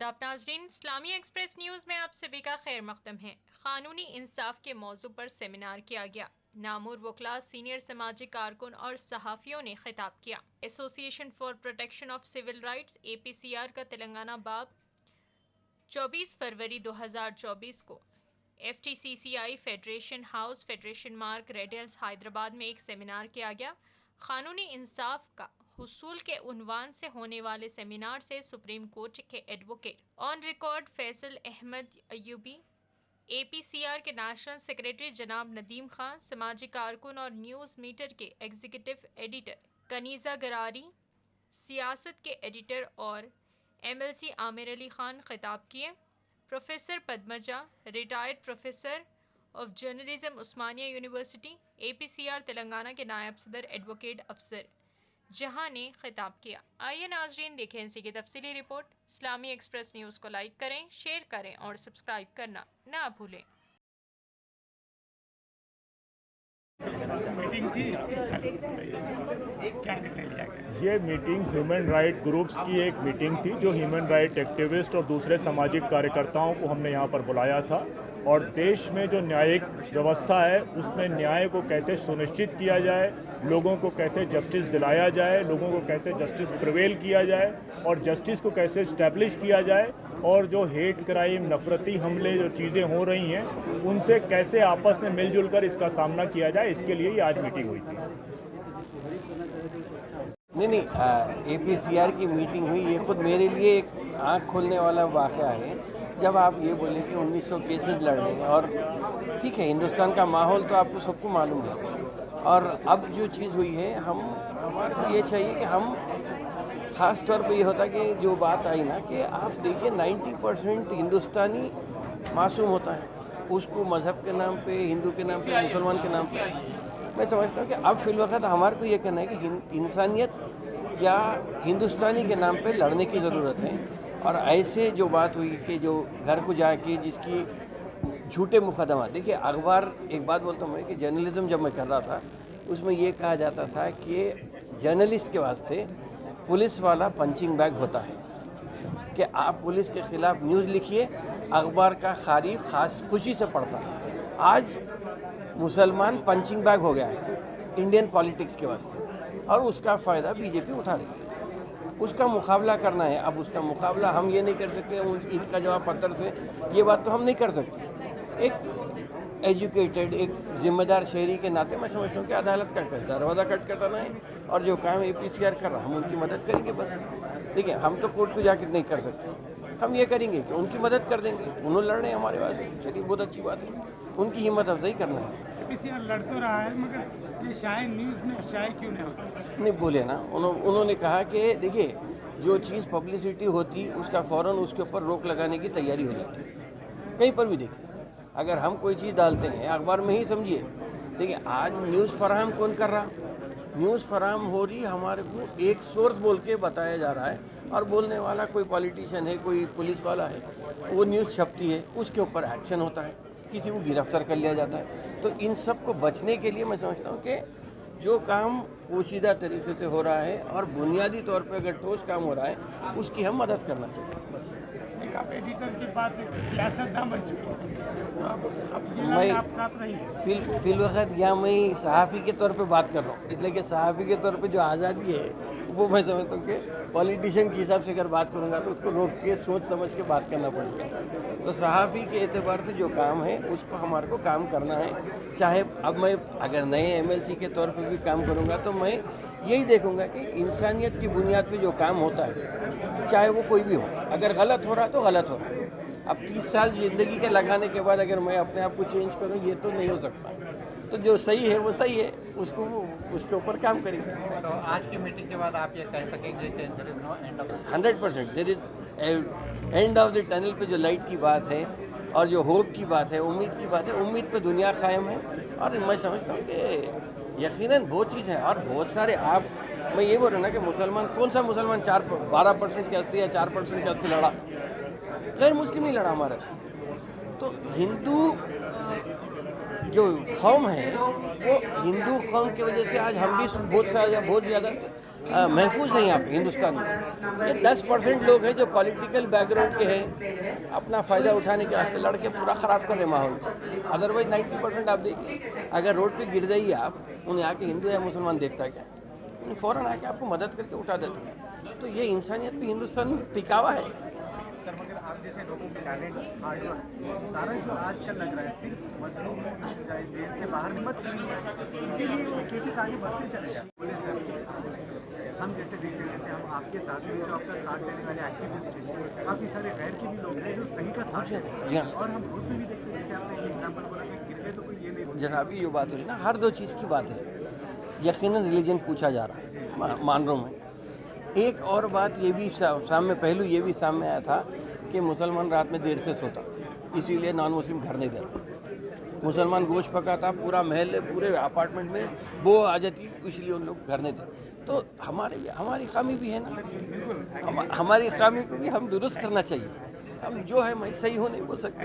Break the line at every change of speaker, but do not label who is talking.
आदाब नाजरीन, इस्लामी express news में आप सभी का खैर मकदम है। कानूनी इंसाफ के मौजू पर सेमिनार किया गया। नामुर वकला, सीनियर समाजी कारकुन और सहाफ़ियों ने खिताब किया। Association for protection of civil rights APCR का तेलंगाना बाब 24 फरवरी 2024 को FTCCI फेडरेशन हाउस, फेडरेशन मार्ग, रेड हिल्स, हैदराबाद में एक सेमिनार किया गया। कानूनी इंसाफ का हुसूल के उन्वान से होने वाले सेमिनार से सुप्रीम कोर्ट के advocate on record Faisal Ahmed Ayubi, APCR के नेशनल सेक्रेटरी जनाब नदीम खान, समाजी कारकुन और न्यूज़ मीटर के एग्जीक्यूटिव एडिटर कनीज़ा गरारी, सियासत के एडिटर और MLC आमिर अली खान खिताब किए। Professor Padmaja, retired professor of journalism, Osmania university, APCR Telangana के नायब सदर एडवोकेट अफसर जहां ने खिताब किया। आइए नाजरीन देखें इसी की तफसीली रिपोर्ट। इस्लामी एक्सप्रेस न्यूज़ को लाइक करें, शेयर करें और सब्सक्राइब करना ना भूलें।
मीटिंग थी, क्या निर्णय लिया गया?
ये मीटिंग ह्यूमन राइट ग्रुप्स की एक मीटिंग थी जो ह्यूमन राइट एक्टिविस्ट और दूसरे सामाजिक कार्यकर्ताओं को हमने यहाँ पर बुलाया था। और देश में जो न्यायिक व्यवस्था है उसमें न्याय को कैसे सुनिश्चित किया जाए, लोगों को कैसे जस्टिस दिलाया जाए, लोगों को कैसे जस्टिस प्रिवेल किया जाए और जस्टिस को कैसे इस्टेब्लिश किया जाए, और जो हेट क्राइम, नफरती हमले जो चीज़ें हो रही हैं उनसे कैसे आपस में मिलजुल कर इसका सामना किया जाए, इसके लिए ही आज मीटिंग हुई थी।
नहीं, APCR की मीटिंग हुई, ये खुद मेरे लिए एक आँख खोलने वाला वाक़या है। जब आप ये बोले कि 1900 केसेस लड़ रहे हैं, और ठीक है, हिंदुस्तान का माहौल तो आपको सबको मालूम है, और अब जो चीज़ हुई है, हमारे ये चाहिए कि हम ख़ास तौर पे ये होता कि जो बात आई ना कि आप देखिए 90% हिंदुस्तानी मासूम होता है, उसको मज़हब के नाम पे, हिंदू के नाम पे, मुसलमान के नाम पे। मैं समझता हूँ कि अब फिलवक़्त हमारे को ये कहना है कि इंसानियत या हिंदुस्तानी के नाम पे लड़ने की ज़रूरत है। और ऐसे जो बात हुई कि जो घर को जाके जिसकी झूठे मुकदमा, देखिए अखबार, एक बात बोलता हूँ मैं कि जर्नलिज्म जब मैं कर रहा था उसमें ये कहा जाता था कि जर्नलिस्ट के वास्ते पुलिस वाला पंचिंग बैग होता है, कि आप पुलिस के ख़िलाफ़ न्यूज़ लिखिए, अखबार का खारी खास खुशी से पढ़ता है। आज मुसलमान पंचिंग बैग हो गया है इंडियन पॉलिटिक्स के वास्ते, और उसका फ़ायदा BJP उठा रही है। उसका मुकाबला करना है। अब उसका मुकाबला हम ये नहीं कर सकते ईंट का जवाब पत्थर से, ये बात तो हम नहीं कर सकते। एक एजुकेटेड, एक जिम्मेदार शहरी के नाते मैं समझता हूँ कि अदालत का दरवाज़ा खट करना है, और जो काम APCR कर रहा है हम उनकी मदद करेंगे बस। देखिए, हम तो कोर्ट को जाकर नहीं कर सकते, हम ये करेंगे कि उनकी मदद कर देंगे। उन्होंने लड़ रहे हैं हमारे वास्ते, चलिए बहुत अच्छी बात है, उनकी हिम्मत अफजाई करना है।
APCR लड़ तो रहा है, मगर ये शायद न्यूज़ में शायद क्यों
नहीं बोले ना, उन्होंने कहा कि देखिए जो चीज़ पब्लिसिटी होती उसका फ़ौरन उसके ऊपर रोक लगाने की तैयारी हो जाती है। कहीं पर भी देखिए, अगर हम कोई चीज़ डालते हैं अखबार में ही समझिए, देखिए आज न्यूज़ फराहम कौन कर रहा, न्यूज़ फराहम हो रही हमारे को एक सोर्स बोल के बताया जा रहा है, और बोलने वाला कोई पॉलिटिशियन है, कोई पुलिस वाला है, वो न्यूज़ छपती है, उसके ऊपर एक्शन होता है, किसी को गिरफ्तार कर लिया जाता है। तो इन सब को बचने के लिए मैं समझता हूँ कि जो काम पोशीदा तरीके से हो रहा है और बुनियादी तौर पे अगर ठोस काम हो रहा है उसकी हम मदद करना चाहिए बस।
एक आप एडिटर की बात सियासतदान बन चुकी है, अब ये
मैं
आप साथ नहीं
फिलवक़्त यहाँ मैं सहाफ़ी के तौर पे बात कर रहा हूँ, इसलिए कि सहाफ़ी के तौर पे जो आज़ादी है वो मैं समझता हूँ कि पॉलिटिशियन के हिसाब से अगर बात करूँगा तो उसको रोक के सोच समझ के बात करना पड़ेगा। तो सहाफ़ी के एतबार से जो काम है उसको हमारे को काम करना है। चाहे अब मैं अगर नए MLC के तौर पे भी काम करूँगा तो मैं यही देखूँगा कि इंसानियत की बुनियाद पे जो काम होता है, चाहे वो कोई भी हो, अगर गलत हो रहा है तो गलत हो रहा है। अब 30 साल ज़िंदगी के लगाने के बाद अगर मैं अपने आप को चेंज करूँ, ये तो नहीं हो सकता। तो जो सही है वो सही है, उसके ऊपर काम करेंगे।
तो आज की मीटिंग के बाद आप ये कह सकेंगे कि there is no end of
100% there is end of the tunnel पे जो लाइट की बात है और जो होप की बात है, उम्मीद की बात है, उम्मीद पे दुनिया कायम है। और मैं समझता हूँ कि यकीनन बहुत चीज़ है, और बहुत सारे मैं ये बोल रहा हूँ ना कि मुसलमान, कौन सा मुसलमान 12% के हस्ती या 4% के हस्ती लड़ा, गैर मुस्लिम ही लड़ा हमारा। तो हिंदू जो कौम है वो हिंदू कौम की वजह से आज हम भी बहुत ज़्यादा महफूज हैं यहाँ पे हिंदुस्तान में। ये 10% लोग हैं जो पॉलिटिकल बैकग्राउंड के हैं, अपना फ़ायदा उठाने के वास्ते लड़के पूरा ख़राब कर रहे माहौल को। अदरवाइज 90% आप देखिए, अगर रोड पे गिर जाइए आप, उन्हें आके हिंदू या मुसलमान देखता है क्या, उन्हें फ़ौरन आके आपको मदद करके उठा देते हैं। तो ये इंसानियत भी हिंदुस्तान में टिकावा है।
सर मगर आप जैसे लोगों के टैलेंट हार्डवर्क सारा जो आजकल लग रहा है सिर्फ मजलूम जेल से बाहर मत करिए, इसीलिए केसेस आगे बढ़ते चले जाए। बोले सर हम जैसे देख रहे हैं, जैसे हम आपके साथ में जो आपका साथ देने वाले एक्टिविस्ट हैं, काफ़ी सारे गैर के भी लोग हैं जो सही का साथ देते हैं, और हम ग्रुप में भी देखते हैं, जैसे आपने एक एग्जाम्पल बोला कि गिर गए तो कोई ये नहीं।
जैसा अभी ये बात हो रही ना, हर 2 चीज़ की बात है। यकीनन रिलीजन पूछा जा रहा है, मान रहा हूँ मैं। एक और बात ये भी सामने पहलू ये भी सामने आया था कि मुसलमान रात में देर से सोता, इसीलिए नॉन मुस्लिम घर नहीं देता। मुसलमान गोश्त पकाता, पूरा महल पूरे अपार्टमेंट में वो आ जाती, इसलिए उन लोग घर नहीं देते। तो हमारी खामी भी है ना, हमारी खामी को भी हम दुरुस्त करना चाहिए। हम जो है मैं सही हो नहीं बोल सकते।